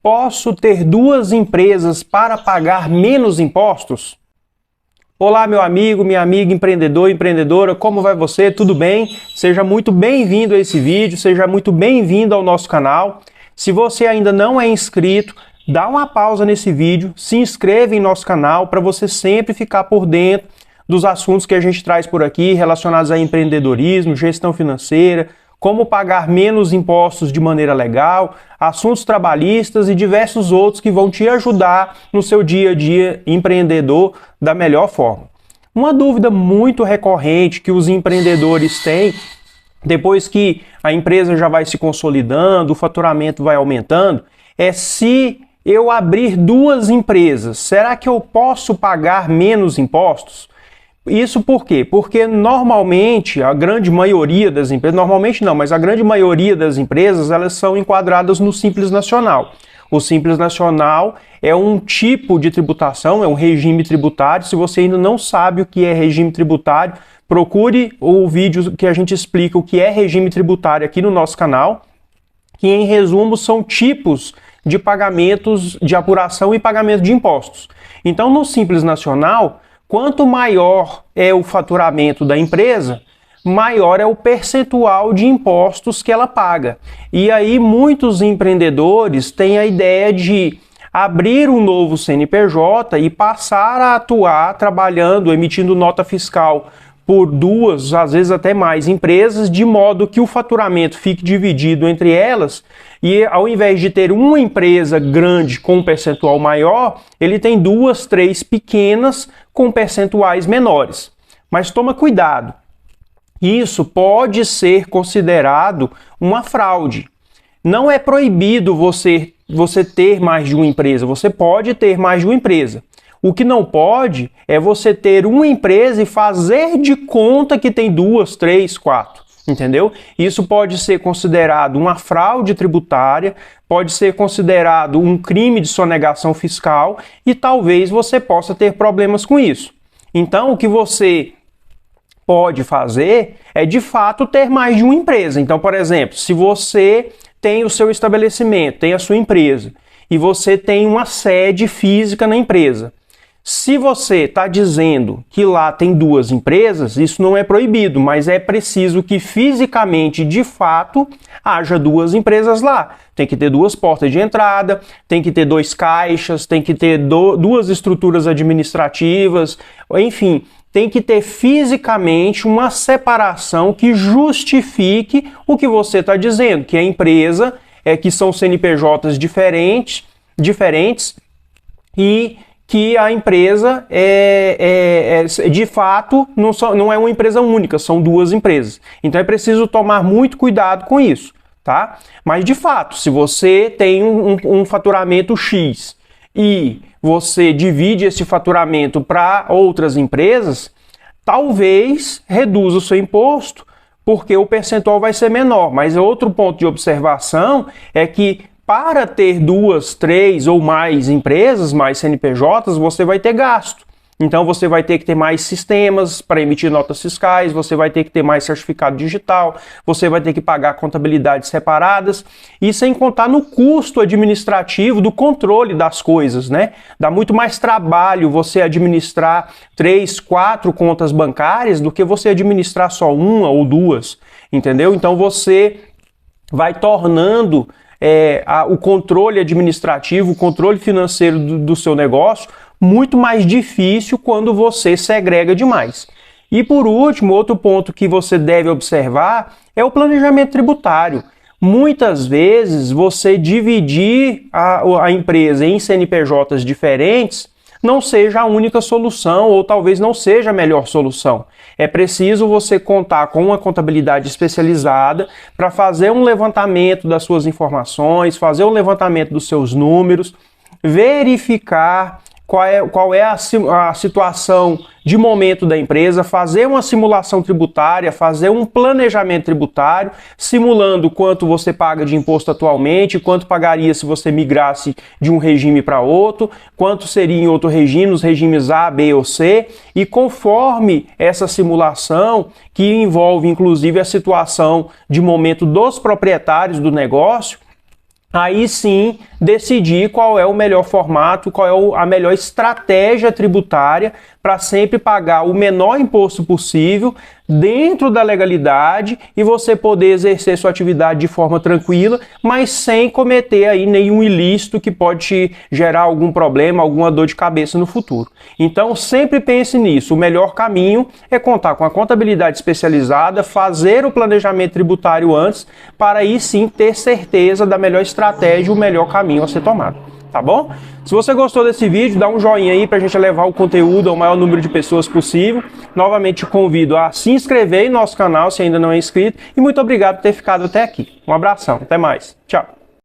Posso ter duas empresas para pagar menos impostos? Olá, meu amigo, minha amiga empreendedor, empreendedora, como vai você? Tudo bem? Seja muito bem-vindo a esse vídeo, seja muito bem-vindo ao nosso canal. Se você ainda não é inscrito, dá uma pausa nesse vídeo, se inscreve em nosso canal para você sempre ficar por dentro dos assuntos que a gente traz por aqui relacionados a empreendedorismo, gestão financeira, como pagar menos impostos de maneira legal, assuntos trabalhistas e diversos outros que vão te ajudar no seu dia a dia empreendedor da melhor forma. Uma dúvida muito recorrente que os empreendedores têm, depois que a empresa já vai se consolidando, o faturamento vai aumentando, é se eu abrir duas empresas, será que eu posso pagar menos impostos? Isso por quê? Porque normalmente a grande maioria das empresas, normalmente não, mas a grande maioria das empresas, elas são enquadradas no Simples Nacional. O Simples Nacional é um tipo de tributação, é um regime tributário. Se você ainda não sabe o que é regime tributário, procure o vídeo que a gente explica o que é regime tributário aqui no nosso canal, que em resumo são tipos de pagamentos de apuração e pagamento de impostos. Então no Simples Nacional, quanto maior é o faturamento da empresa, maior é o percentual de impostos que ela paga. E aí muitos empreendedores têm a ideia de abrir um novo CNPJ e passar a atuar trabalhando, emitindo nota fiscal por duas, às vezes até mais empresas, de modo que o faturamento fique dividido entre elas e ao invés de ter uma empresa grande com um percentual maior, ele tem duas, três pequenas com percentuais menores. Mas toma cuidado, isso pode ser considerado uma fraude. Não é proibido você ter mais de uma empresa, você pode ter mais de uma empresa. O que não pode é você ter uma empresa e fazer de conta que tem duas, três, quatro, entendeu? Isso pode ser considerado uma fraude tributária, pode ser considerado um crime de sonegação fiscal e talvez você possa ter problemas com isso. Então, o que você pode fazer é, de fato, ter mais de uma empresa. Então, por exemplo, se você tem o seu estabelecimento, tem a sua empresa e você tem uma sede física na empresa, se você está dizendo que lá tem duas empresas, isso não é proibido, mas é preciso que fisicamente, de fato, haja duas empresas lá. Tem que ter duas portas de entrada, tem que ter dois caixas, tem que ter duas estruturas administrativas, enfim, tem que ter fisicamente uma separação que justifique o que você está dizendo, que a empresa que são CNPJs diferentes e que a empresa de fato não é uma empresa única, são duas empresas. Então é preciso tomar muito cuidado com isso, tá? Mas de fato, se você tem um faturamento X e você divide esse faturamento para outras empresas, talvez reduza o seu imposto, porque o percentual vai ser menor. Mas outro ponto de observação é que para ter duas, três ou mais empresas, mais CNPJs, você vai ter gasto. Então você vai ter que ter mais sistemas para emitir notas fiscais, você vai ter que ter mais certificado digital, você vai ter que pagar contabilidades separadas, e sem contar no custo administrativo do controle das coisas, né? Dá muito mais trabalho você administrar 3, 4 contas bancárias do que você administrar só uma ou duas, entendeu? Então você vai tornando o controle administrativo, o controle financeiro do seu negócio muito mais difícil quando você segrega demais. E por último, outro ponto que você deve observar é o planejamento tributário. Muitas vezes você dividir a empresa em CNPJs diferentes não seja a única solução ou talvez não seja a melhor solução. É preciso você contar com uma contabilidade especializada para fazer um levantamento das suas informações, fazer um levantamento dos seus números, verificar qual é a situação de momento da empresa, fazer uma simulação tributária, fazer um planejamento tributário, simulando quanto você paga de imposto atualmente, quanto pagaria se você migrasse de um regime para outro, quanto seria em outro regime, os regimes A, B ou C, e conforme essa simulação, que envolve inclusive a situação de momento dos proprietários do negócio, aí sim decidir qual é o melhor formato, qual é a melhor estratégia tributária para sempre pagar o menor imposto possível dentro da legalidade e você poder exercer sua atividade de forma tranquila, mas sem cometer aí nenhum ilícito que pode te gerar algum problema, alguma dor de cabeça no futuro. Então sempre pense nisso, o melhor caminho é contar com a contabilidade especializada, fazer o planejamento tributário antes, para aí sim ter certeza da melhor estratégia, o melhor caminho a ser tomado, tá bom? Se você gostou desse vídeo, dá um joinha aí pra gente levar o conteúdo ao maior número de pessoas possível. Novamente te convido a se inscrever em nosso canal se ainda não é inscrito e muito obrigado por ter ficado até aqui. Um abração, até mais, tchau!